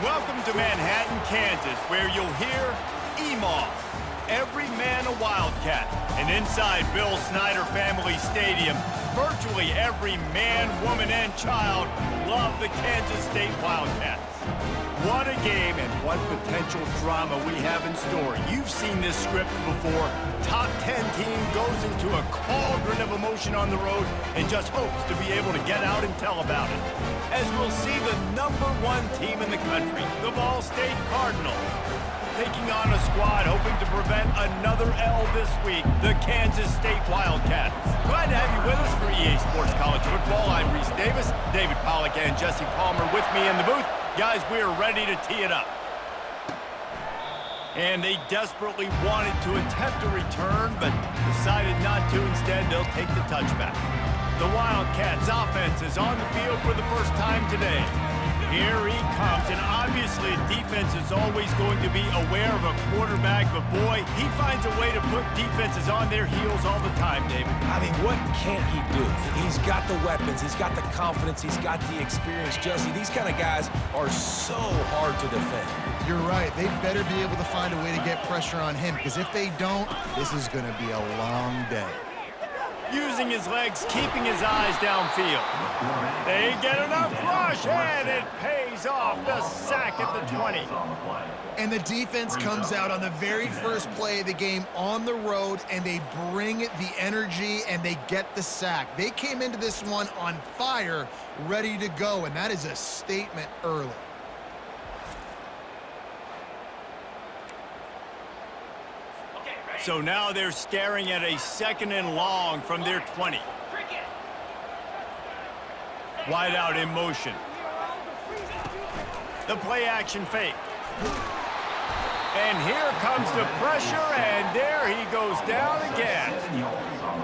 Welcome to Manhattan, Kansas, where you'll hear EMAW, every man a Wildcat. And inside Bill Snyder Family Stadium, virtually every man, woman, and child love the Kansas State Wildcats. What a game and what potential drama we have in store. You've seen this script before. Top 10 team goes into a cauldron of emotion on the road and just hopes to be able to get out and tell about it. As we'll see the #1 team in the country, the Ball State Cardinals, taking on a squad hoping to prevent another L this week, the Kansas State Wildcats. Glad to have you with us for EA Sports College Football. I'm Reese Davis, David Pollack and Jesse Palmer with me in the booth. Guys, we are ready to tee it up. And they desperately wanted to attempt a return, but decided not to. Instead, they'll take the touchback. The Wildcats offense is on the field for the first time today. Here he comes, and obviously defense is always going to be aware of a quarterback, but boy, he finds a way to put defenses on their heels all the time, David. I mean, what can't he do? He's got the weapons, he's got the confidence, he's got the experience. Jesse, these kind of guys are so hard to defend. You're right. They better be able to find a way to get pressure on him, because if they don't, this is going to be a long day. Using his legs, keeping his eyes downfield. They get enough rush, and it pays off. The sack at the 20. And the defense comes out on the very first play of the game on the road, and they bring the energy, and they get the sack. They came into this one on fire, ready to go, and that is a statement early. So now they're staring at a 2nd and long from their 20. Wide out in motion. The play action fake. And here comes the pressure, and there he goes down again.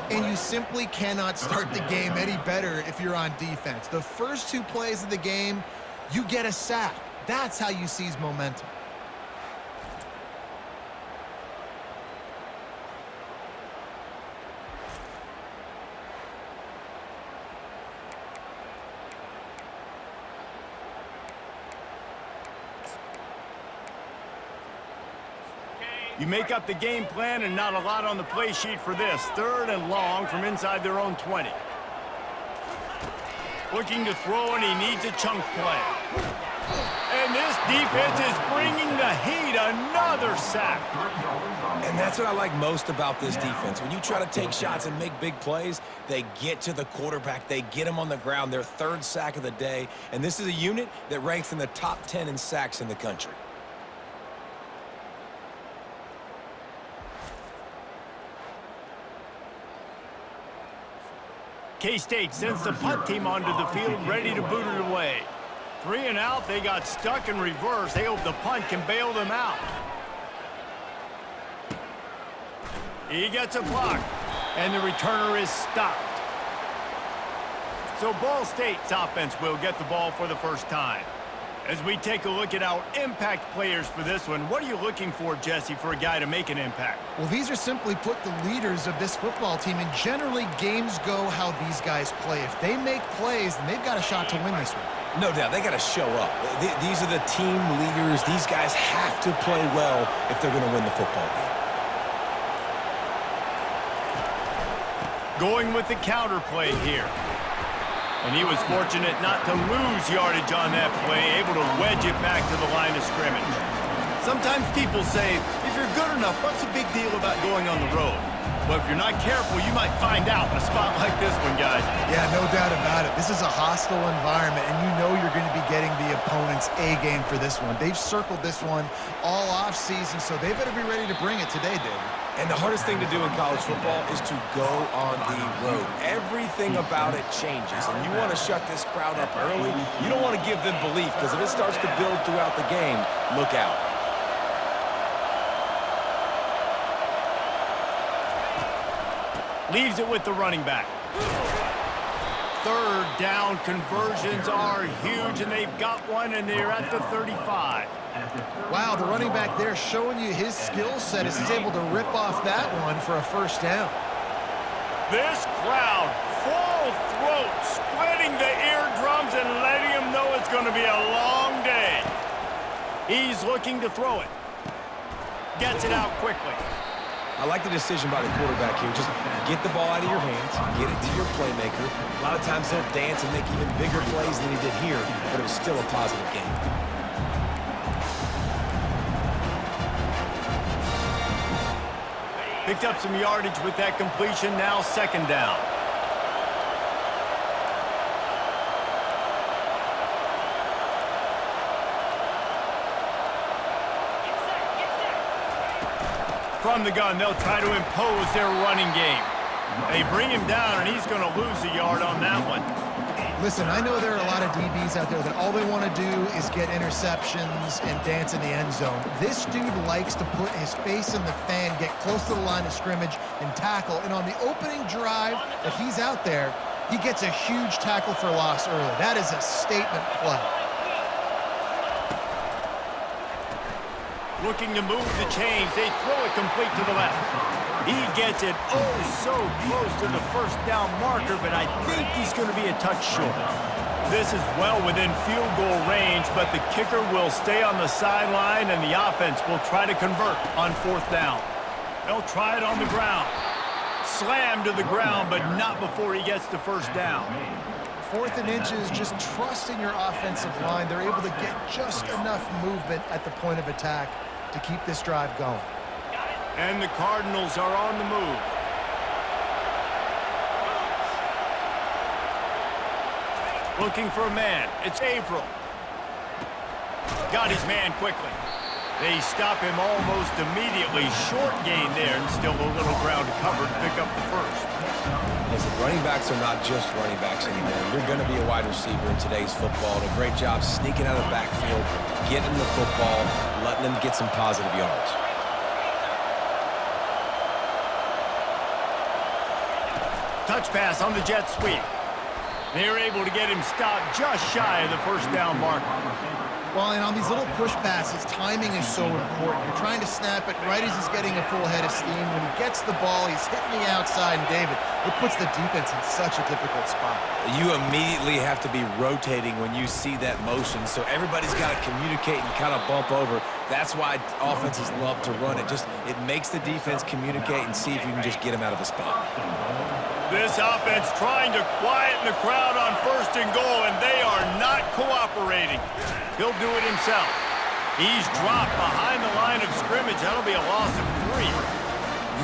And you simply cannot start the game any better if you're on defense. The first 2 plays of the game, you get a sack. That's how you seize momentum. You make up the game plan and not a lot on the play sheet for this. 3rd and long from inside their own 20. Looking to throw, and he needs a chunk play. And this defense is bringing the heat. Another sack. And that's what I like most about this defense. When you try to take shots and make big plays, they get to the quarterback. They get him on the ground. Their 3rd sack of the day. And this is a unit that ranks in the top 10 in sacks in the country. K-State sends the punt team onto the field, ready to boot it away. 3 and out, they got stuck in reverse. They hope the punt can bail them out. He gets a block, and the returner is stopped. So Ball State's offense will get the ball for the first time. As we take a look at our impact players for this one, what are you looking for, Jesse, for a guy to make an impact? Well, these are simply put the leaders of this football team, and generally games go how these guys play. If they make plays, then they've got a shot to win this one. No doubt, they got to show up. These are the team leaders. These guys have to play well if they're going to win the football game. Going with the counter play here. And he was fortunate not to lose yardage on that play, able to wedge it back to the line of scrimmage. Sometimes people say, if you're good enough, what's the big deal about going on the road? Well, if you're not careful, you might find out in a spot like this one, guys. Yeah, no doubt about it. This is a hostile environment, and you know you're going to be getting the opponent's A game for this one. They've circled this one all offseason, so they better be ready to bring it today, David. And the hardest thing to do in college football is to go on the road. Everything about it changes, and you want to shut this crowd up early. You don't want to give them belief, because if it starts to build throughout the game, look out. Leaves it with the running back. 3rd down conversions are huge, and they've got one, and they're at the 35. Wow, the running back there showing you his skill set as he's able to rip off that one for a 1st down. This crowd, full throat, splitting the eardrums and letting them know it's going to be a long day. He's looking to throw it. Gets it out quickly. I like the decision by the quarterback here. Just get the ball out of your hands, get it to your playmaker. A lot of times he'll dance and make even bigger plays than he did here, but it was still a positive game. Picked up some yardage with that completion. Now 2nd down. From the gun, they'll try to impose their running game. They bring him down, and he's going to lose a yard on that one. Listen, I know there are a lot of DBs out there that all they want to do is get interceptions and dance in the end zone. This dude likes to put his face in the fan, get close to the line of scrimmage, and tackle. And on the opening drive that he's out there, he gets a huge tackle for loss early. That is a statement play. Looking to move the chains. They throw it complete to the left. He gets it so close to the 1st down marker, but I think he's going to be a touch short. This is well within field goal range, but the kicker will stay on the sideline, and the offense will try to convert on 4th down. They'll try it on the ground. Slam to the ground, but not before he gets the 1st down. 4th and inches, just trusting your offensive line. They're able to get just enough movement at the point of attack to keep this drive going. And the Cardinals are on the move. Looking for a man. It's Averill. Got his man quickly. They stop him almost immediately. Short gain there, and still a little ground covered to pick up the 1st. Listen, running backs are not just running backs anymore. You're going to be a wide receiver in today's football. And a great job sneaking out of the backfield, getting the football, letting them get some positive yards. Touch pass on the jet sweep. They're able to get him stopped just shy of the 1st down marker. Well, and on these little push passes, timing is so important. You're trying to snap it right as he's getting a full head of steam. When he gets the ball, he's hitting the outside, and David, it puts the defense in such a difficult spot. You immediately have to be rotating when you see that motion, so everybody's got to communicate and kind of bump over. That's why offenses love to run it. It makes the defense communicate and see if you can just get him out of the spot. This offense trying to quieten the crowd on 1st and goal, and they are not cooperating. He'll do it himself. He's dropped behind the line of scrimmage. That'll be a loss of 3.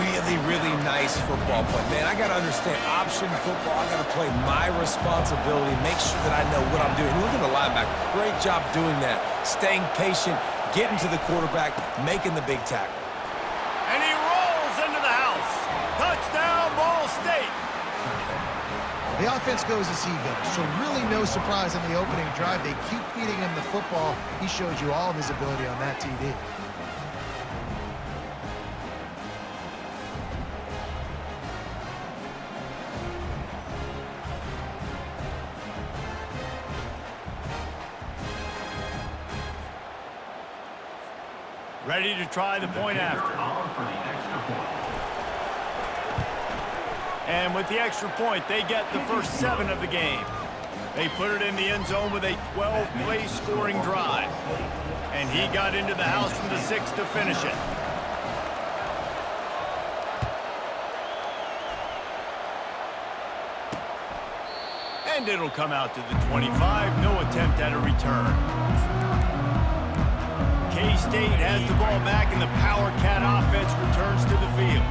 Really, really nice football play. Man, I got to understand option football. I got to play my responsibility, make sure that I know what I'm doing. Look at the linebacker. Great job doing that. Staying patient, getting to the quarterback, making the big tackle. And he rolls into the house. Touchdown, Ball State. The offense goes as he goes, so really no surprise in the opening drive. They keep feeding him the football. He showed you all of his ability on that TD. Ready to try the point after. And with the extra point, they get the first 7 of the game. They put it in the end zone with a 12-play scoring drive. And he got into the house from the 6 to finish it. And it'll come out to the 25. No attempt at a return. K-State has the ball back, and the Power Cat offense returns to the field.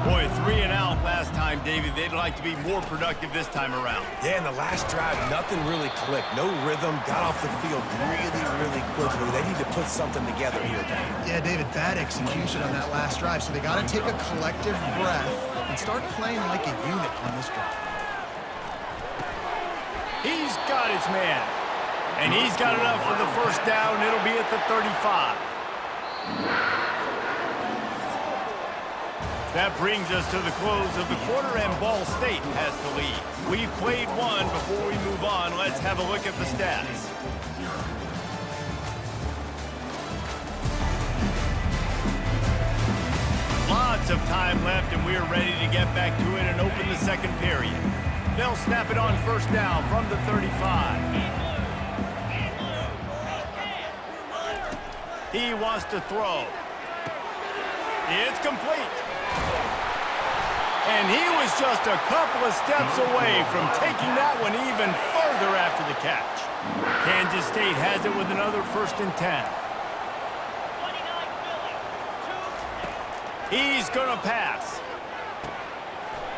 Boy, 3 and out last time, David. They'd like to be more productive this time around. Yeah, in the last drive, nothing really clicked. No rhythm, got off the field really, really quickly. They need to put something together here, David. Yeah, David, bad execution on that last drive, so they got to take a collective breath and start playing like a unit on this drive. He's got his man. And he's got enough for the first down. It'll be at the 35. That brings us to the close of the quarter, and Ball State has the lead. We've played one. Before we move on, let's have a look at the stats. Lots of time left, and we're ready to get back to it and open the second period. They'll snap it on first down from the 35. He wants to throw. It's complete. And he was just a couple of steps away from taking that one even further after the catch. Kansas State has it with another 1st and 10. He's going to pass.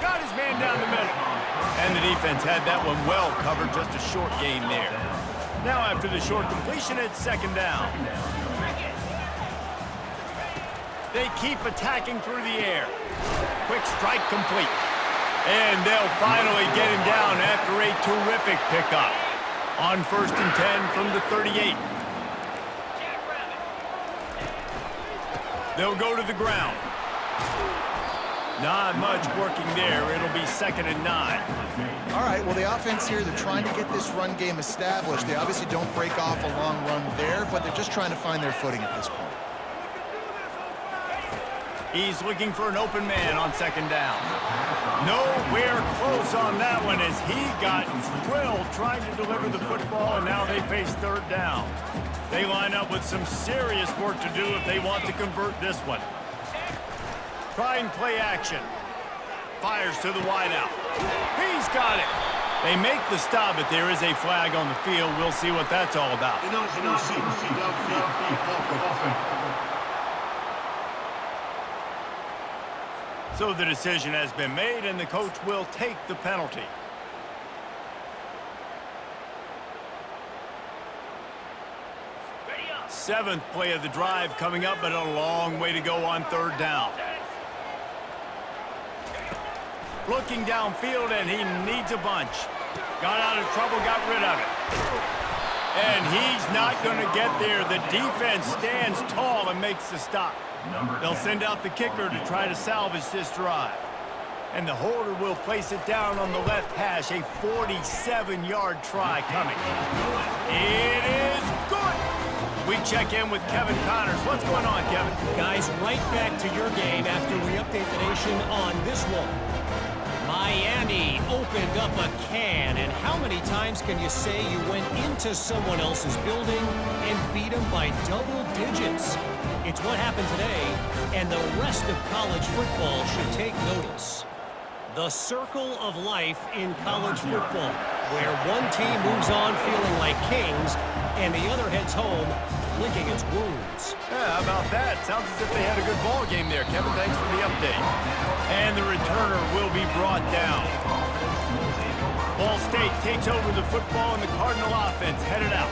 Got his man down the middle. And the defense had that one well covered, just a short gain there. Now after the short completion, it's 2nd down. They keep attacking through the air. Quick strike complete. And they'll finally get him down after a terrific pickup. On 1st and 10 from the 38. They'll go to the ground. Not much working there. It'll be 2nd and 9. All right, well, the offense here, they're trying to get this run game established. They obviously don't break off a long run there, but they're just trying to find their footing at this point. He's looking for an open man on 2nd down. Nowhere close on that one as he got drilled trying to deliver the football, and now they face 3rd down. They line up with some serious work to do if they want to convert this one. Try and play action. Fires to the wideout. He's got it. They make the stop, but there is a flag on the field. We'll see what that's all about. So the decision has been made, and the coach will take the penalty. Seventh play of the drive coming up, but a long way to go on 3rd down. Looking downfield, and he needs a bunch. Got out of trouble, got rid of it. And he's not going to get there. The defense stands tall and makes the stop. They'll send out the kicker to try to salvage this drive. And the holder will place it down on the left hash. A 47-yard try coming. It is good. We check in with Kevin Connors. What's going on, Kevin? Guys, right back to your game after we update the nation on this one. Miami opened up a can, and how many times can you say you went into someone else's building and beat them by double digits? It's what happened today, and the rest of college football should take notice. The circle of life in college football, where one team moves on feeling like kings, and the other heads home licking its wounds. Yeah, how about that? Sounds as if they had a good ball game there. Kevin, thanks for the update. And the returner will be brought down. Ball State takes over the football, and the Cardinal offense headed out.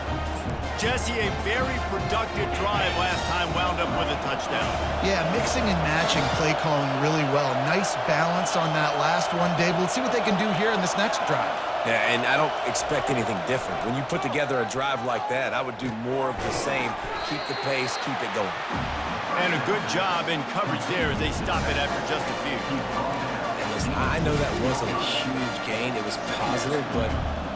Jesse, a very productive drive last time, wound up with a touchdown. Yeah, mixing and matching play calling really well. Nice balance on that last one, Dave. Let's see what they can do here in this next drive. Yeah, and I don't expect anything different. When you put together a drive like that, I would do more of the same. Keep the pace, keep it going. And a good job in coverage there as they stop it after just a few. And listen, I know that wasn't a huge gain. It was positive, but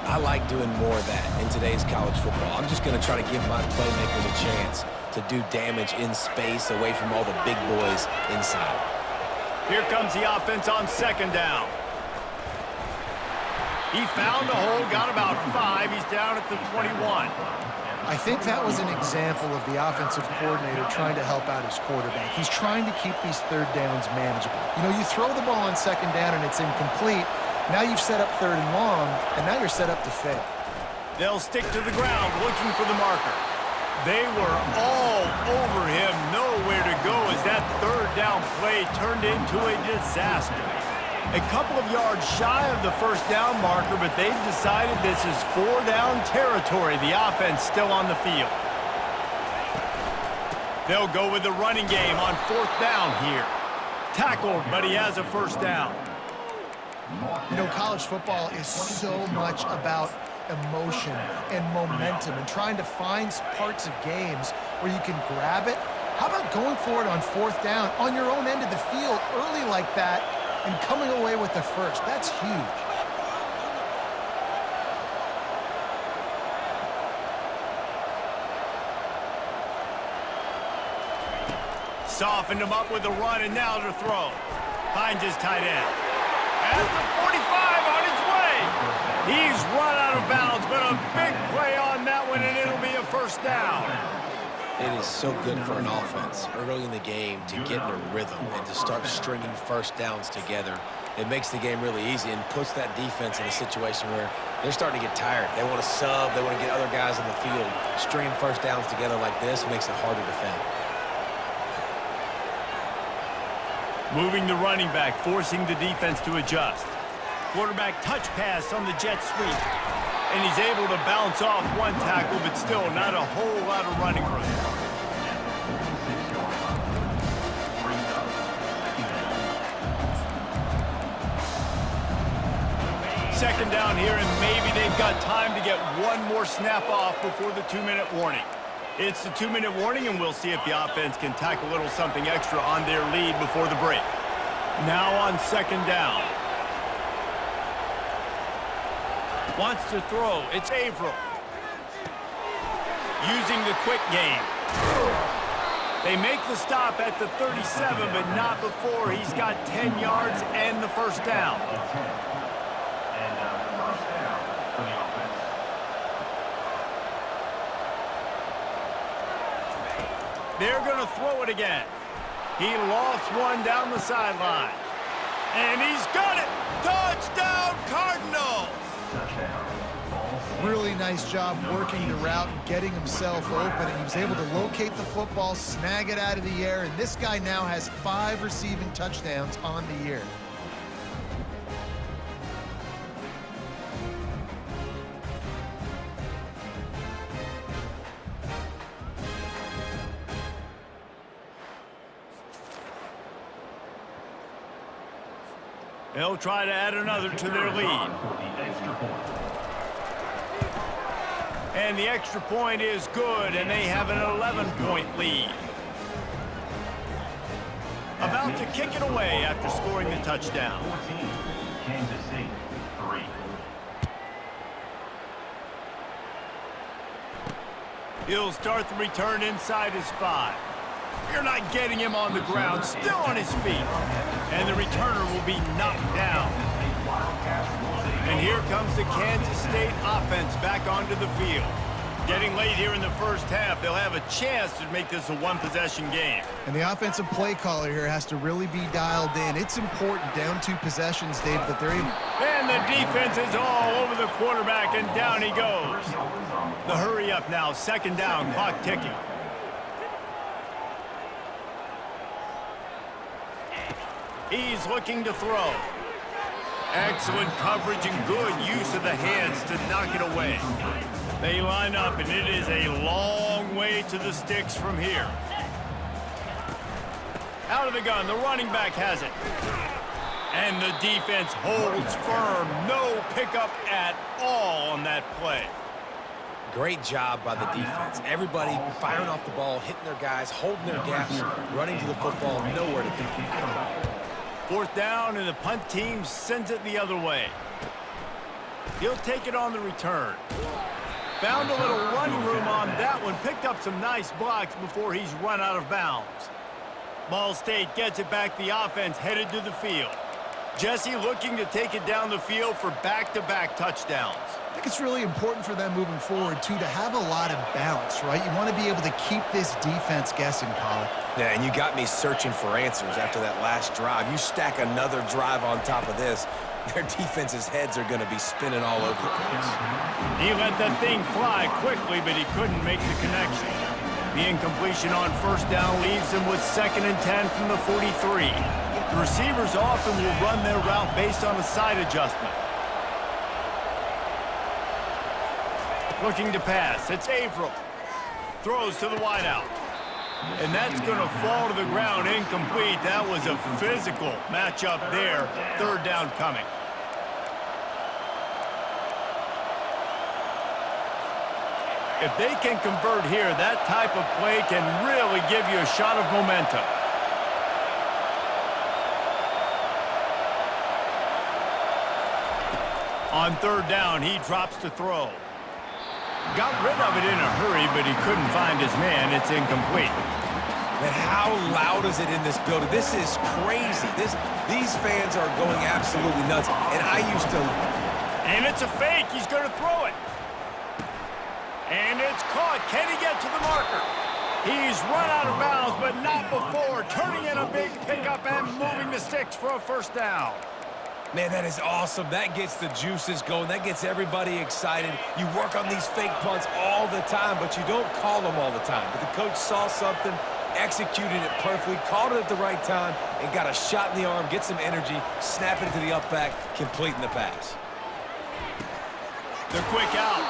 I like doing more of that in today's college football. I'm just going to try to give my playmakers a chance to do damage in space away from all the big boys inside. Here comes the offense on 2nd down. He found a hole, got about 5. He's down at the 21. I think that was an example of the offensive coordinator trying to help out his quarterback. He's trying to keep these 3rd downs manageable. You know, you throw the ball on 2nd down and it's incomplete. Now you've set up 3rd and long, and now you're set up to fail. They'll stick to the ground looking for the marker. They were all over him, nowhere to go as that 3rd down play turned into a disaster. A couple of yards shy of the 1st down marker, but they've decided this is 4 down territory. The offense still on the field. They'll go with the running game on 4th down here. Tackled, but he has a 1st down. You know, college football is so much about emotion and momentum and trying to find parts of games where you can grab it. How about going for it on 4th down on your own end of the field early like that and coming away with the first? That's huge. Softened him up with a run, and now to throw. Finds his tight end. At the 45 on his way. He's run out of bounds, but a big play on that one, and it'll be a 1st down. It is so good for an offense early in the game to get in a rhythm and to start stringing first downs together. It makes the game really easy and puts that defense in a situation where they're starting to get tired. They want to sub. They want to get other guys on the field. Stringing first downs together like this makes it hard to defend. Moving the running back, forcing the defense to adjust. Quarterback touch pass on the jet sweep. And he's able to bounce off one tackle, but still not a whole lot of running room. Second down here, and maybe they've got time to get one more snap off before the 2-minute warning. It's the 2-minute warning, and we'll see if the offense can tack a little something extra on their lead before the break. Now on second down. Wants to throw. It's Averill. Using the quick game. They make the stop at the 37, but not before he's got 10 yards and the first down. They're going to throw it again. He lofts one down the sideline. And he's got it! Touchdown, Cardinals! Really nice job working the route and getting himself open, and he was able to locate the football, snag it out of the air, and this guy now has 5 receiving touchdowns on the year. They'll try to add another to their lead. And the extra point is good, and they have an 11-point lead. About to kick it away after scoring the touchdown. Kansas City, 3. He'll start the return inside his 5. You're not getting him on the ground, still on his feet. And the returner will be knocked down. And here comes the Kansas State offense back onto the field. Getting late here in the first half, they'll have a chance to make this a one-possession game. And the offensive play caller here has to really be dialed in. It's important down 2 possessions, Dave, that they're able. And the defense is all over the quarterback, and down he goes. The hurry up now, second down, clock ticking. He's looking to throw. Excellent coverage and good use of the hands to knock it away. They line up, and it is a long way to the sticks from here. Out of the gun, the running back has it. And the defense holds firm. No pickup at all on that play. Great job by the defense. Everybody firing off the ball, hitting their guys, holding their gaps, running to the football, nowhere to go. Fourth down, and the punt team sends it the other way. He'll take it on the return. Found a little running room on that one. Picked up some nice blocks before he's run out of bounds. Ball State gets it back. The offense headed to the field. Jesse looking to take it down the field for back-to-back touchdowns. I think it's really important for them moving forward, too, to have a lot of balance, right? You want to be able to keep this defense guessing, Pollack. Yeah, and you got me searching for answers after that last drive. You stack another drive on top of this, their defense's heads are going to be spinning all over the place. He let that thing fly quickly, but he couldn't make the connection. The incompletion on first down leaves him with 2nd and 10 from the 43. The receivers often will run their route based on a side adjustment. Looking to pass. It's Averill. Throws to the wideout. And that's going to fall to the ground incomplete. That was a physical matchup there. Third down coming. If they can convert here, that type of play can really give you a shot of momentum. On third down, he drops to throw. Got rid of it in a hurry, but he couldn't find his man. It's incomplete. And how loud is it in this building? This is crazy. These fans are going absolutely nuts. And I used to... And it's a fake. He's going to throw it. And it's caught. Can he get to the marker? He's run out of bounds, but not before turning in a big pickup and moving the sticks for a first down. Man, that is awesome. That gets the juices going. That gets everybody excited. You work on these fake punts all the time, but you don't call them all the time. But the coach saw something, executed it perfectly, called it at the right time, and got a shot in the arm, get some energy, snap it to the up back, completing the pass. The quick out.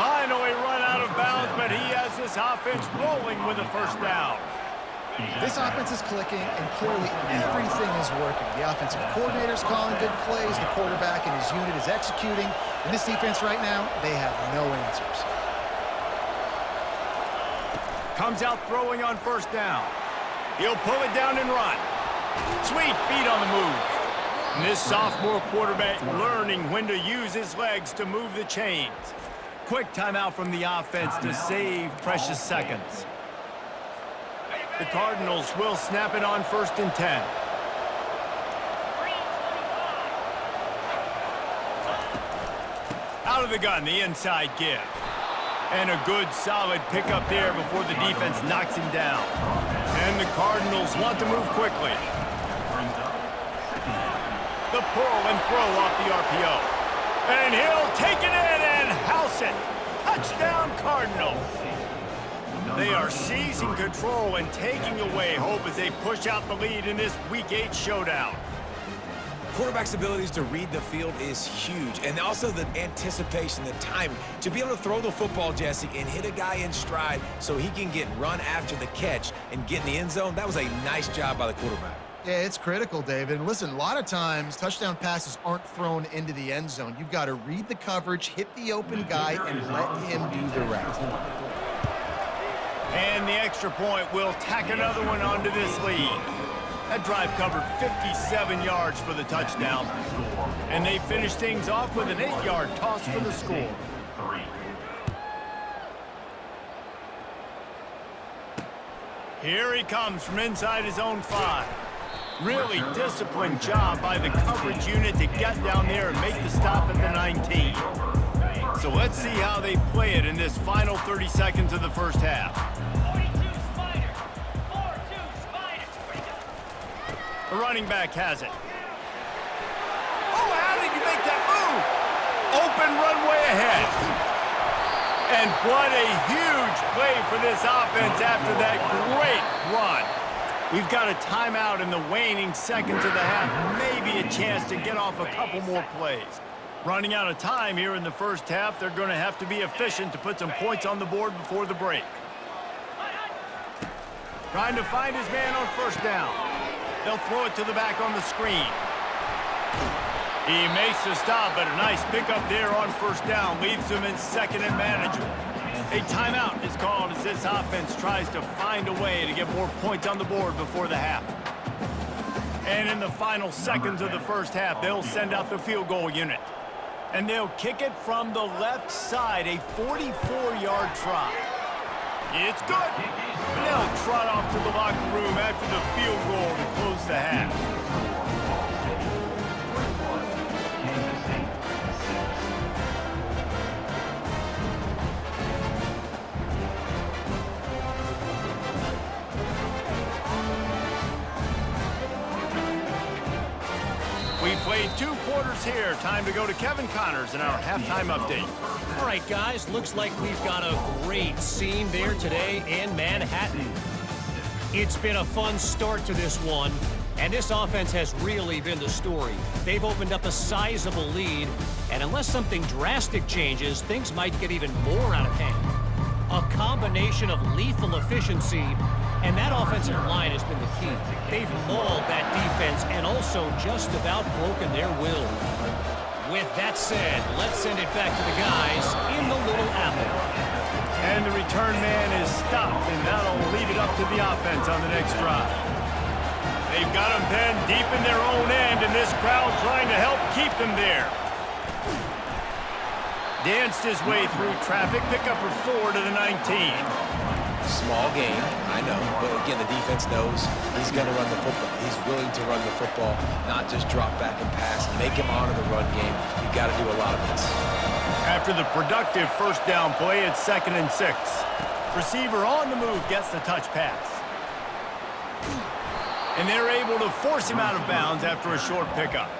Finally run out of bounds, but he has this offense rolling with a first down. This offense is clicking, and clearly everything is working. The offensive coordinator's calling good plays. The quarterback and his unit is executing. And this defense right now, they have no answers. Comes out throwing on first down. He'll pull it down and run. Sweet feet on the move. And this sophomore quarterback learning when to use his legs to move the chains. Quick timeout from the offense to save precious seconds. The Cardinals will snap it on 1st and 10. Out of the gun, the inside give. And a good solid pickup there before the defense knocks him down. And the Cardinals want to move quickly. The pull and throw off the RPO. And he'll take it in and house it. Touchdown, Cardinals. They are seizing control and taking away hope as they push out the lead in this Week 8 showdown. Quarterback's abilities to read the field is huge, and also the anticipation, the timing. To be able to throw the football, Jesse, and hit a guy in stride so he can get run after the catch and get in the end zone, that was a nice job by the quarterback. Yeah, it's critical, David. And listen, a lot of times touchdown passes aren't thrown into the end zone. You've got to read the coverage, hit the open guy, and let him do the rest. And the extra point will tack another one onto this lead. That drive covered 57 yards for the touchdown. And they finish things off with an 8-yard toss for the score. Here he comes from inside his own 5. Really disciplined job by the coverage unit to get down there and make the stop at the 19. So let's see how they play it in this final 30 seconds of the first half. 42 Spider. 4-2 Spider. The running back has it. Oh, how did you make that move? Open runway ahead. And what a huge play for this offense after that great run. We've got a timeout in the waning seconds of the half. Maybe a chance to get off a couple more plays. Running out of time here in the first half. They're going to have to be efficient to put some points on the board before the break. Trying to find his man on first down. They'll throw it to the back on the screen. He makes the stop, but a nice pickup there on first down. Leaves him in second and manageable. A timeout is called as this offense tries to find a way to get more points on the board before the half. And in the final seconds of the first half, they'll send out the field goal unit. And they'll kick it from the left side, a 44-yard try. It's good. And they'll trot off to the locker room after the field goal to close the half. We played 2 quarters here. Time to go to Kevin Connors in our halftime update. All right, guys, looks like we've got a great scene there today in Manhattan. It's been a fun start to this one, and this offense has really been the story. They've opened up a sizable lead, and unless something drastic changes, things might get even more out of hand. A combination of lethal efficiency, and that offensive line has been the key. They've mauled that defense and also just about broken their will. With that said, let's send it back to the guys in the Little Apple. And the return man is stopped, and that'll leave it up to the offense on the next drive. They've got them pinned deep in their own end, and this crowd trying to help keep them there. Danced his way through traffic, pickup of 4 to the 19. Small game, I know, but again, the defense knows he's going to run the football. He's willing to run the football, not just drop back and pass, make him honor the run game. You've got to do a lot of this. After the productive first down play, it's 2nd and 6. Receiver on the move gets the touch pass. And they're able to force him out of bounds after a short pickup.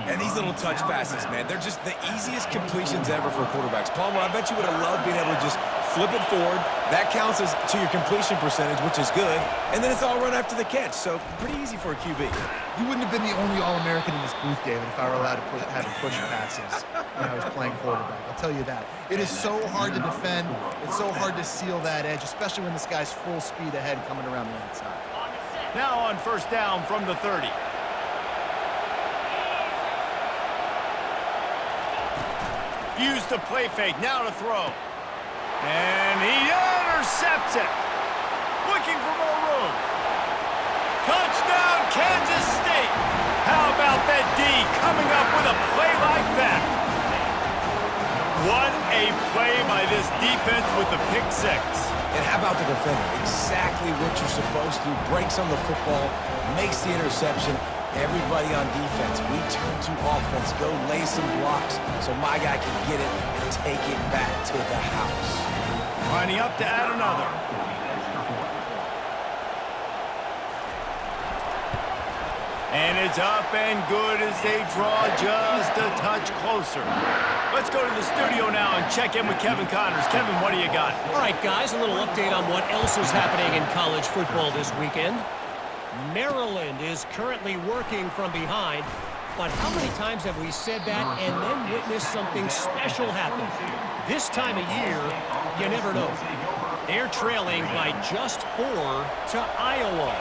And these little touch passes, man, they're just the easiest completions ever for quarterbacks. Palmer, I bet you would have loved being able to just flip it forward. That counts as to your completion percentage, which is good. And then it's all run after the catch, so pretty easy for a QB. You wouldn't have been the only All-American in this booth, David, if I were allowed to have push passes when I was playing quarterback. I'll tell you that. It is so hard to defend. It's so hard to seal that edge, especially when this guy's full speed ahead coming around the outside. Now on first down from the 30. Use the play fake, now to throw. And he intercepts it. Looking for more room. Touchdown, Kansas State. How about that D coming up with a play like that? What a play by this defense with the pick six. And how about the defender? Exactly what you're supposed to. Breaks on the football, makes the interception. Everybody on defense, we turn to offense. Go lay some blocks so my guy can get it and take it back to the house. Lining up to add another. And it's up and good as they draw just a touch closer. Let's go to the studio now and check in with Kevin Connors. Kevin, what do you got? All right, guys, a little update on what else is happening in college football this weekend. Maryland is currently working from behind, but how many times have we said that and then witnessed something special happen? This time of year, you never know. They're trailing by just 4 to Iowa.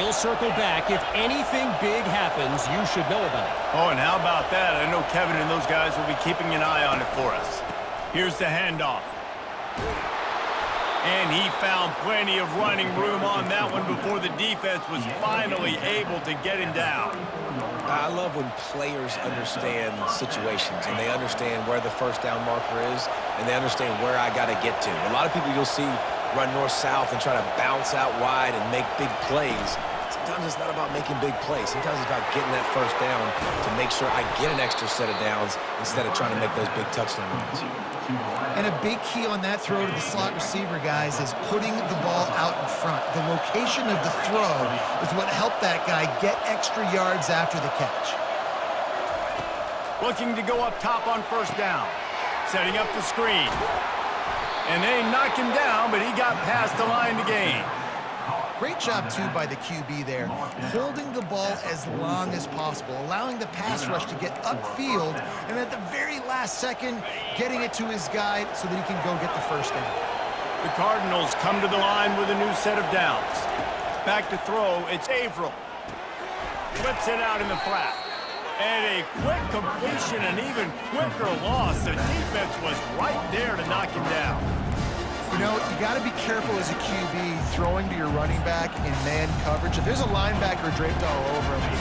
We'll circle back. If anything big happens, you should know about it. Oh, and how about that? I know Kevin and those guys will be keeping an eye on it for us. Here's the handoff. And he found plenty of running room on that one before the defense was finally able to get him down. I love when players understand situations and they understand where the first down marker is and they understand where I got to get to. A lot of people you'll see run north-south and try to bounce out wide and make big plays. Sometimes it's not about making big plays. Sometimes it's about getting that first down to make sure I get an extra set of downs instead of trying to make those big touchdown runs. And a big key on that throw to the slot receiver, guys, is putting the ball out in front. The location of the throw is what helped that guy get extra yards after the catch. Looking to go up top on first down. Setting up the screen. And they knocked him down, but he got past the line to gain. Great job, too, by the QB there, holding the ball as long as possible, allowing the pass rush to get upfield, and at the very last second, getting it to his guy so that he can go get the first down. The Cardinals come to the line with a new set of downs. Back to throw, it's Averill. Flips it out in the flat. And a quick completion, an even quicker loss. The defense was right there to knock him down. You know, you got to be careful as a QB throwing to your running back in man coverage. If there's a linebacker draped all over him,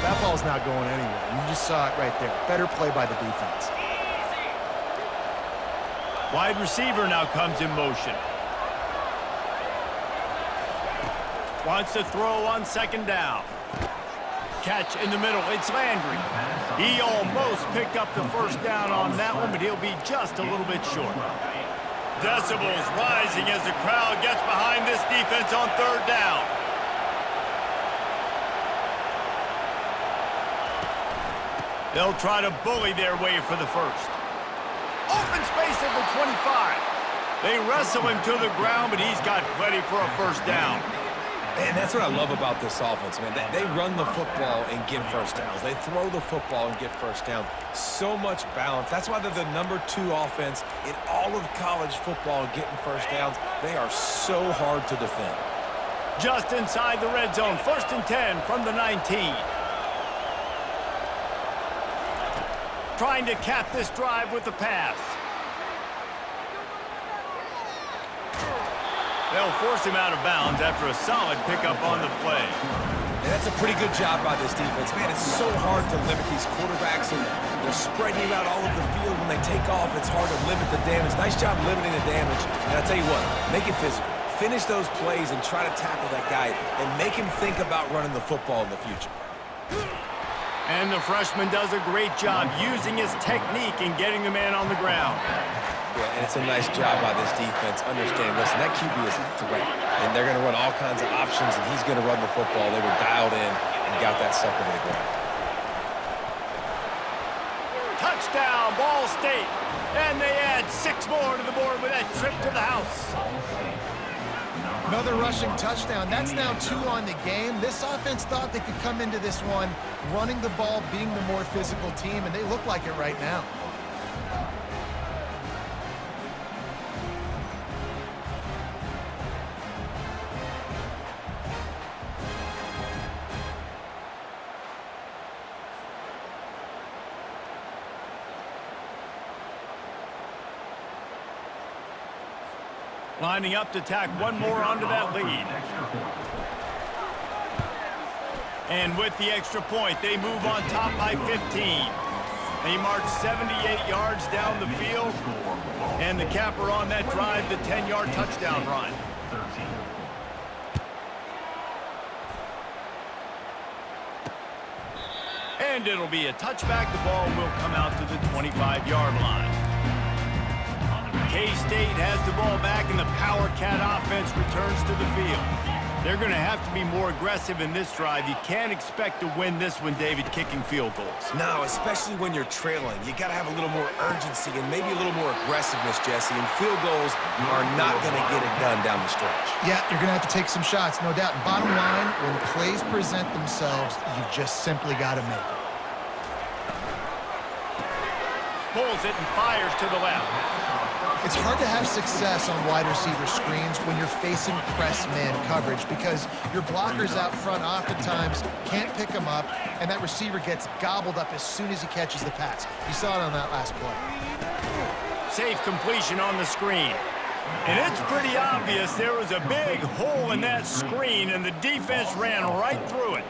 that ball's not going anywhere. You just saw it right there. Better play by the defense. Wide receiver now comes in motion. Wants to throw on second down. Catch in the middle. It's Landry. He almost picked up the first down on that one, but he'll be just a little bit short. Decibels rising as the crowd gets behind this defense on third down. They'll try to bully their way for the first. Open space at the 25. They wrestle him to the ground, but he's got plenty for a first down. And that's what I love about this offense, man. They run the football and get first downs. They throw the football and get first down. So much balance. That's why they're the #2 offense in all of college football getting first downs. They are so hard to defend. Just inside the red zone. 1st and 10 from the 19. Trying to cap this drive with the pass. They'll force him out of bounds after a solid pickup on the play. And that's a pretty good job by this defense. Man, it's so hard to limit these quarterbacks, and they're spreading him out all over the field. When they take off, it's hard to limit the damage. Nice job limiting the damage. And I tell you what, make it physical. Finish those plays and try to tackle that guy and make him think about running the football in the future. And the freshman does a great job using his technique and getting the man on the ground. Yeah, and it's a nice job by this defense. Understand, listen, that QB is a threat, and they're going to run all kinds of options, and he's going to run the football. They were dialed in and got that sucker to the ground. Touchdown, Ball State. And they add 6 more to the board with that trip to the house. Another rushing touchdown. That's now 2 on the game. This offense thought they could come into this one running the ball, being the more physical team, and they look like it right now. Lining up to tack one more onto that lead. And with the extra point, they move on top by 15. They march 78 yards down the field. And the capper on that drive, the 10-yard touchdown run. And it'll be a touchback. The ball will come out to the 25-yard line. K-State has the ball back, and the Power Cat offense returns to the field. They're going to have to be more aggressive in this drive. You can't expect to win this one, David, kicking field goals. No, especially when you're trailing. You got to have a little more urgency and maybe a little more aggressiveness, Jesse, and field goals are not going to get it done down the stretch. Yeah, you're going to have to take some shots, no doubt. Bottom line, when plays present themselves, you've just simply got to make it. Pulls it and fires to the left. It's hard to have success on wide receiver screens when you're facing press man coverage because your blockers out front oftentimes can't pick them up, and that receiver gets gobbled up as soon as he catches the pass. You saw it on that last play. Safe completion on the screen. And it's pretty obvious there was a big hole in that screen, and the defense ran right through it.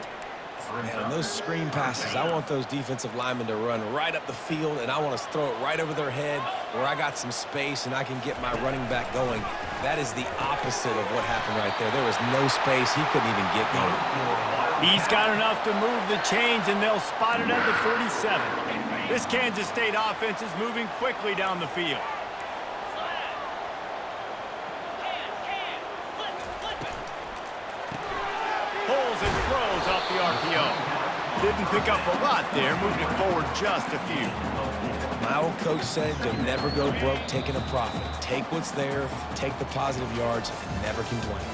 Man, on those screen passes, I want those defensive linemen to run right up the field, and I want to throw it right over their head where I got some space and I can get my running back going. That is the opposite of what happened right there. There was no space. He couldn't even get going. He's got enough to move the chains, and they'll spot it at the 47. This Kansas State offense is moving quickly down the field. Pulls and throws off the RPO. Didn't pick up a lot there, moved it forward just a few. My old coach said you'll never go broke taking a profit. Take what's there, take the positive yards, and never complain.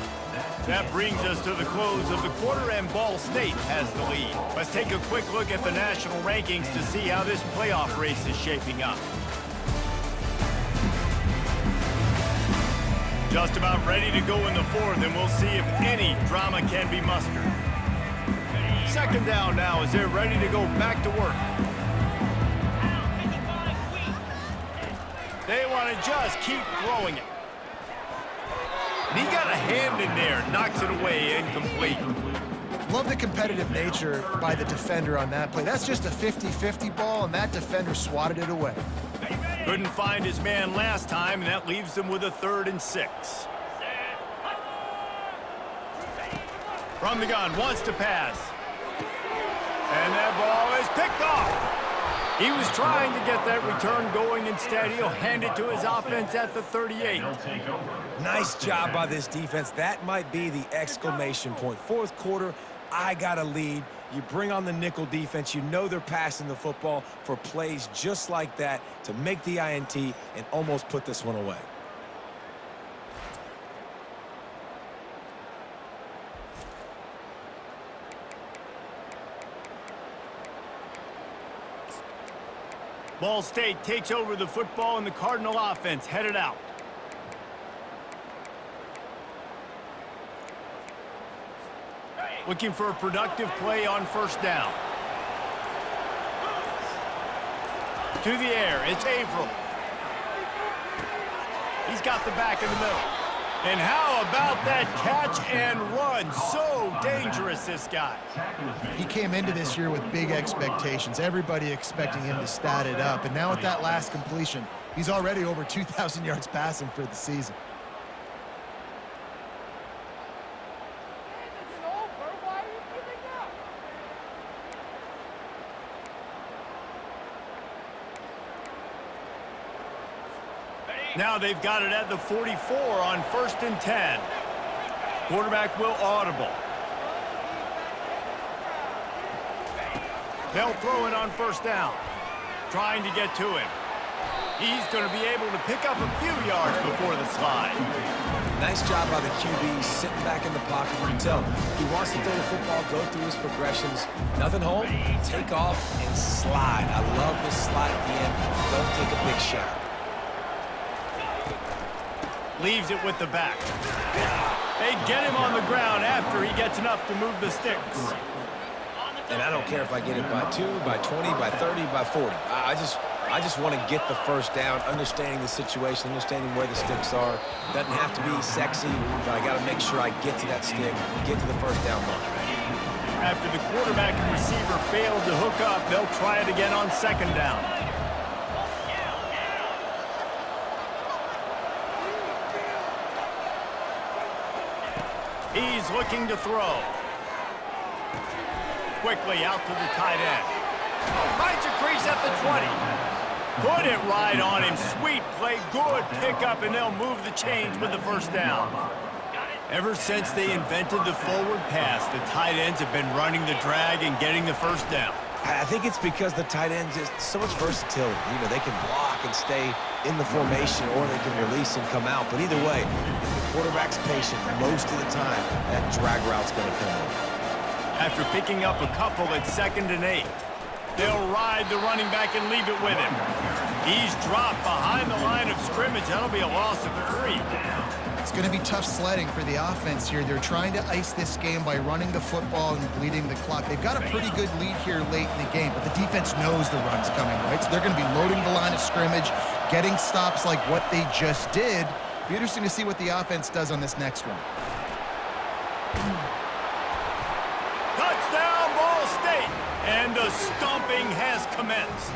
That brings us to the close of the quarter, and Ball State has the lead. Let's take a quick look at the national rankings to see how this playoff race is shaping up. Just about ready to go in the fourth, and we'll see if any drama can be mustered. Second down now as they're ready to go back to work. They want to just keep throwing it. And he got a hand in there, knocks it away, incomplete. Love the competitive nature by the defender on that play. That's just a 50-50 ball, and that defender swatted it away. Couldn't find his man last time, and that leaves them with a 3rd and 6. From the gun, wants to pass. And that ball is picked off. He was trying to get that return going. Instead, he'll hand it to his offense at the 38. Nice job by this defense. That might be the exclamation point. Fourth quarter, I got a lead. You bring on the nickel defense. You know they're passing the football for plays just like that to make the INT and almost put this one away. Ball State takes over the football, and the Cardinal offense headed out. Looking for a productive play on first down. To the air, it's Averill. He's got the back in the middle. And how about that catch and run? So dangerous, this guy. He came into this year with big expectations. Everybody expecting him to stat it up. And now with that last completion, he's already over 2,000 yards passing for the season. Now they've got it at the 44 on 1st and 10. Quarterback will audible. They'll throw it on 1st down. Trying to get to him. He's going to be able to pick up a few yards before the slide. Nice job by the QB sitting back in the pocket. You can tell he wants to throw the football, go through his progressions. Nothing home, take off and slide. I love the slide at the end. Don't take a big shot. Leaves it with the back. They get him on the ground after he gets enough to move the sticks. And I don't care if I get it by 2, by 20, by 30, by 40. I just want to get the 1st down, understanding the situation, understanding where the sticks are. Doesn't have to be sexy, but I got to make sure I get to that stick, get to the 1st down marker. After the quarterback and receiver failed to hook up, they'll try it again on 2nd down. He's looking to throw. Quickly out to the tight end. Finds a crease at the 20. Put it right on him. Sweet play, good pickup, and they'll move the chains with the 1st down. Ever since they invented the forward pass, the tight ends have been running the drag and getting the 1st down. I think it's because the tight ends just so much versatility. You know, they can block and stay in the formation, or they can release and come out. But either way, if the quarterback's patient, most of the time, that drag route's going to come in. After picking up a couple at 2nd and 8, they'll ride the running back and leave it with him. He's dropped behind the line of scrimmage. That'll be a loss of 3. It's going to be tough sledding for the offense here. They're trying to ice this game by running the football and bleeding the clock. They've got a pretty good lead here late in the game, but the defense knows the run's coming, right? So they're going to be loading the line of scrimmage, getting stops like what they just did. Be interesting to see what the offense does on this next one. Touchdown, Ball State! And the stomping has commenced.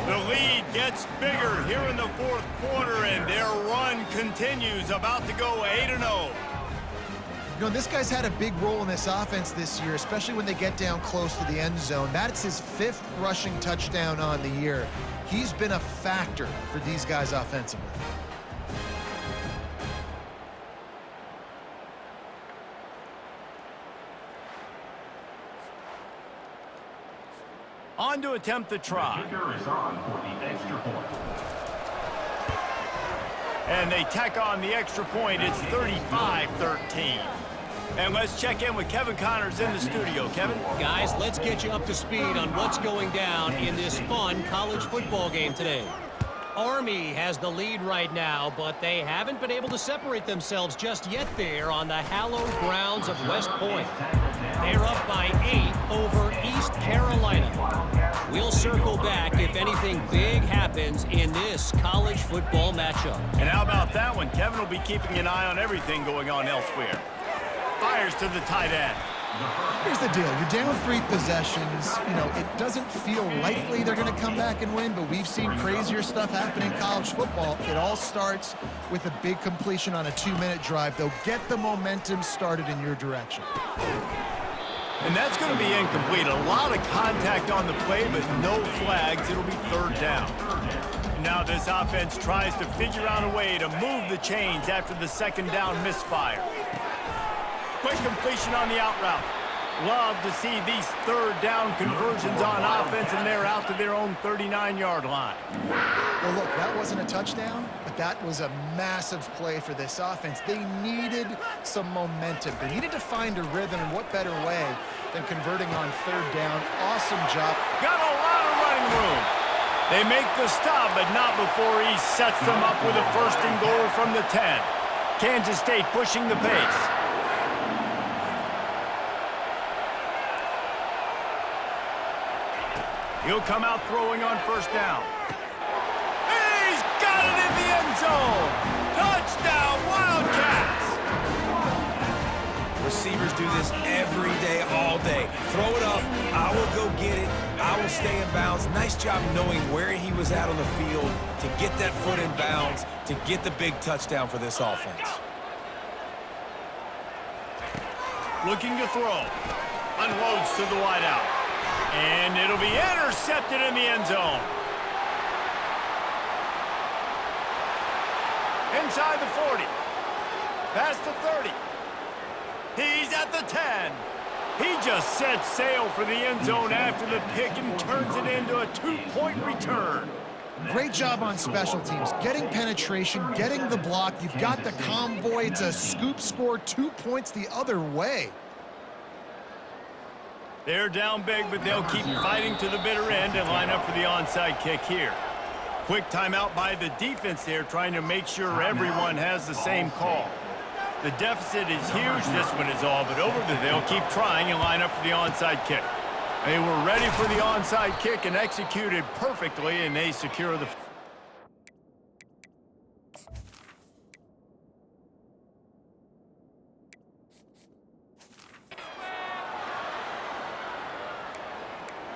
The lead gets bigger here in the 4th quarter, and their run continues, about to go 8-0. You know, this guy's had a big role in this offense this year, especially when they get down close to the end zone. That's his 5th rushing touchdown on the year. He's been a factor for these guys offensively. On to attempt the try. Kicker is on for the extra point. And they tack on the extra point. It's 35-13. And let's check in with Kevin Connors in the studio. Kevin? Guys, let's get you up to speed on what's going down in this fun college football game today. Army has the lead right now, but they haven't been able to separate themselves just yet there on the hallowed grounds of West Point. They're up by 8 over East Carolina. We'll circle back if anything big happens in this college football matchup. And how about that one? Kevin will be keeping an eye on everything going on elsewhere. Fires to the tight end. Here's the deal. You're down 3 possessions. You know, it doesn't feel likely they're going to come back and win, but we've seen crazier stuff happen in college football. It all starts with a big completion on a 2-minute drive. They'll get the momentum started in your direction. And that's going to be incomplete. A lot of contact on the play, but no flags. It'll be 3rd down. Now this offense tries to figure out a way to move the chains after the 2nd down misfire. Quick completion on the out route. Love to see these 3rd down conversions on offense, and they're out to their own 39-yard line. Well, look, that wasn't a touchdown, but that was a massive play for this offense. They needed some momentum. They needed to find a rhythm, and what better way than converting on 3rd down. Awesome job. Got a lot of running room. They make the stop, but not before he sets them up with a 1st and goal from the 10. Kansas State pushing the pace. He'll come out throwing on 1st down. He's got it in the end zone. Touchdown, Wildcats. Receivers do this every day, all day. Throw it up, I will go get it, I will stay in bounds. Nice job knowing where he was at on the field to get that foot in bounds, to get the big touchdown for this offense. Looking to throw. Unloads to the wideout. And it'll be intercepted in the end zone. Inside the 40. Past the 30. He's at the 10. He just sets sail for the end zone after the pick and turns it into a 2-point return. Great job on special teams, getting penetration, getting the block. You've got the convoy. It's a scoop score, 2 points the other way. They're down big, but they'll keep fighting to the bitter end and line up for the onside kick here. Quick timeout by the defense there, trying to make sure everyone has the same call. The deficit is huge. This one is all but over, but they'll keep trying and line up for the onside kick. They were ready for the onside kick and executed perfectly, and they secure the...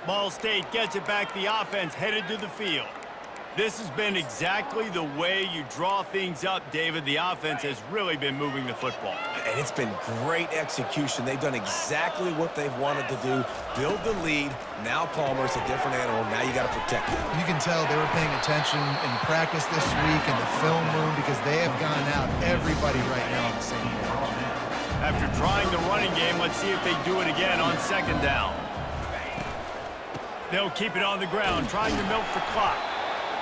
Ball State gets it back. The offense headed to the field. This has been exactly the way you draw things up, David. The offense has really been moving the football. And it's been great execution. They've done exactly what they've wanted to do. Build the lead. Now Palmer's a different animal. Now you got to protect him. You can tell they were paying attention in practice this week in the film room because they have gone out, everybody right now on the same page. After trying the running game, let's see if they do it again on second down. They'll keep it on the ground, trying to milk the clock.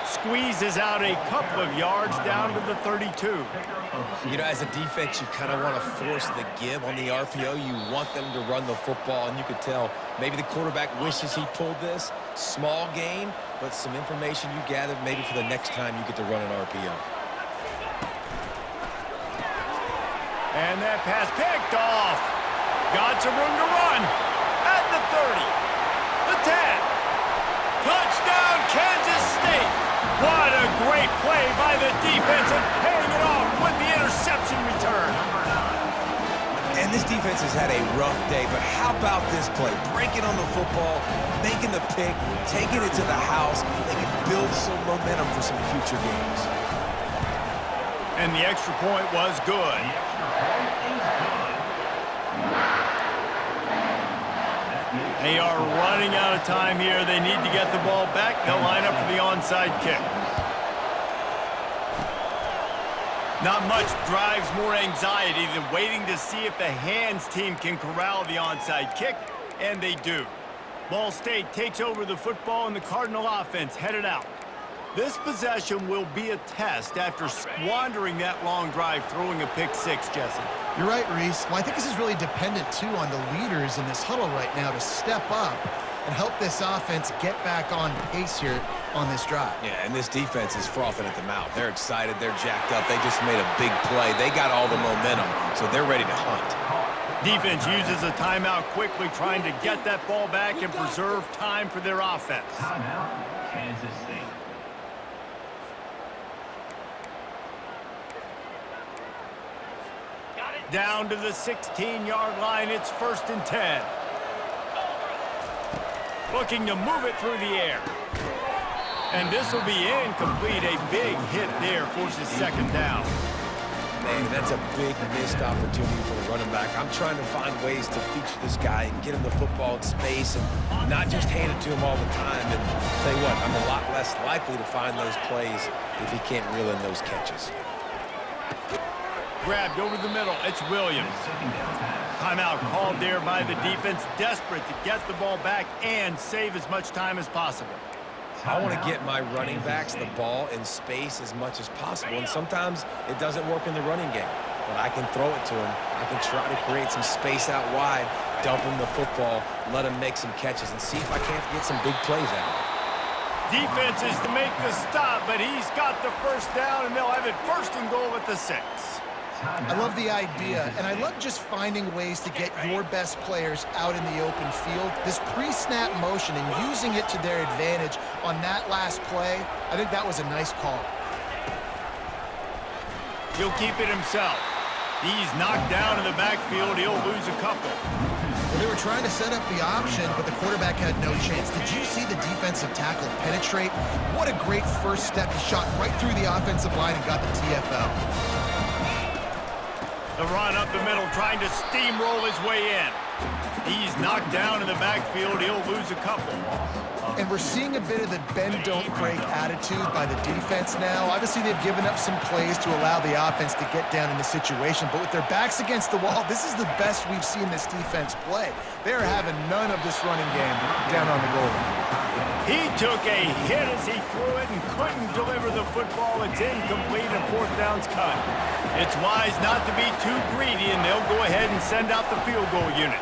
Squeezes out a couple of yards down to the 32. You know, as a defense, you kind of want to force the give on the RPO. You want them to run the football, and you could tell maybe the quarterback wishes he pulled this. Small gain, but some information you gathered maybe for the next time you get to run an RPO. And that pass picked off. Got some room to run. At the 30. The 10. Touchdown, Kansas State. What a great play by the defense and paying it off with the interception return. And this defense has had a rough day, but how about this play? Breaking on the football, making the pick, taking it to the house. They can build some momentum for some future games. And the extra point was good. They are running out of time here. They need to get the ball back. They'll line up for the onside kick. Not much drives more anxiety than waiting to see if the hands team can corral the onside kick, and they do. Ball State takes over the football, and the Cardinal offense headed out. This possession will be a test after squandering that long drive, throwing a pick six, Jesse. You're right, Reese. Well, I think this is really dependent, too, on the leaders in this huddle right now to step up and help this offense get back on pace here on this drive. Yeah, and this defense is frothing at the mouth. They're excited. They're jacked up. They just made a big play. They got all the momentum, so they're ready to hunt. Defense uses a timeout quickly, trying to get that ball back and preserve time for their offense. Timeout, Kansas State. Down to the 16-yard line, it's 1st and 10. Looking to move it through the air. And this will be incomplete. A big hit there forces second down. Man, that's a big missed opportunity for the running back. I'm trying to find ways to feature this guy and get him the football in space and not just hand it to him all the time. And tell you what, I'm a lot less likely to find those plays if he can't reel in those catches. Grabbed over the middle. It's Williams. Timeout called there by the defense, desperate to get the ball back and save as much time as possible. I want to get my running backs the ball in space as much as possible, and sometimes it doesn't work in the running game. But I can throw it to him. I can try to create some space out wide, dump him the football, let him make some catches, and see if I can't get some big plays out of it. Defense is to make the stop, but he's got the first down, and they'll have it 1st and goal at the 6. I love the idea, and I love just finding ways to get your best players out in the open field. This pre-snap motion and using it to their advantage on that last play, I think that was a nice call. He'll keep it himself. He's knocked down in the backfield. He'll lose a couple. Well, they were trying to set up the option, but the quarterback had no chance. Did you see the defensive tackle penetrate? What a great first step. He shot right through the offensive line and got the TFL. The run up the middle, trying to steamroll his way in. He's knocked down in the backfield. He'll lose a couple. And we're seeing a bit of the bend-don't-break attitude by the defense now. Obviously, they've given up some plays to allow the offense to get down in the situation, but with their backs against the wall, this is the best we've seen this defense play. They're having none of this running game down on the goal line. He took a hit as he threw it and couldn't deliver the football. It's incomplete and fourth down's cut. It's wise not to be too greedy, and they'll go ahead and send out the field goal unit.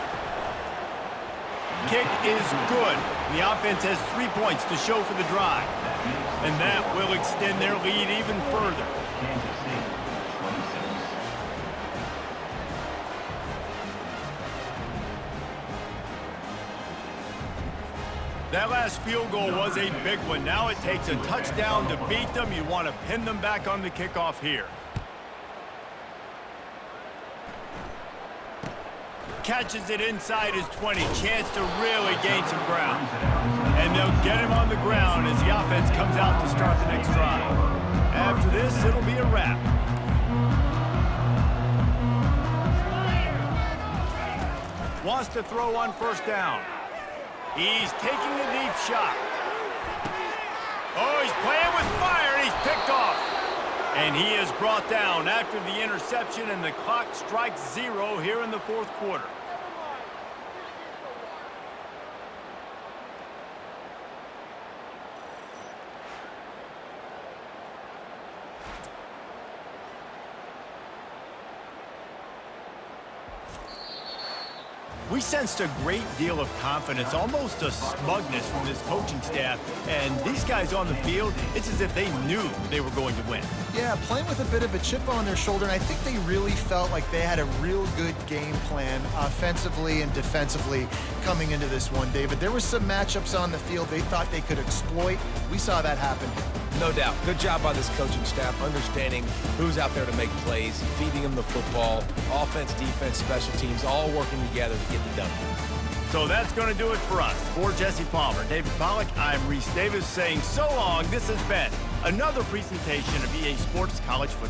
Kick is good. The offense has 3 points to show for the drive. And that will extend their lead even further. Kansas State, 26. That last field goal was a big one. Now it takes a touchdown to beat them. You want to pin them back on the kickoff here. Catches it inside his 20. Chance to really gain some ground. And they'll get him on the ground as the offense comes out to start the next drive. After this, it'll be a wrap. Wants to throw on first down. He's taking a deep shot. Oh, he's playing with fire, and he's picked off. And he is brought down after the interception, and the clock strikes 0 here in the fourth quarter. We sensed a great deal of confidence, almost a smugness from this coaching staff. And these guys on the field, it's as if they knew they were going to win. Yeah, playing with a bit of a chip on their shoulder, and I think they really felt like they had a real good game plan offensively and defensively coming into this one, David. There were some matchups on the field they thought they could exploit. We saw that happen. No doubt. Good job by this coaching staff, understanding who's out there to make plays, feeding them the football, offense, defense, special teams, all working together to get the W. So that's going to do it for us. For Jesse Palmer, David Pollack, I'm Reese Davis saying so long. This has been another presentation of EA Sports College Football.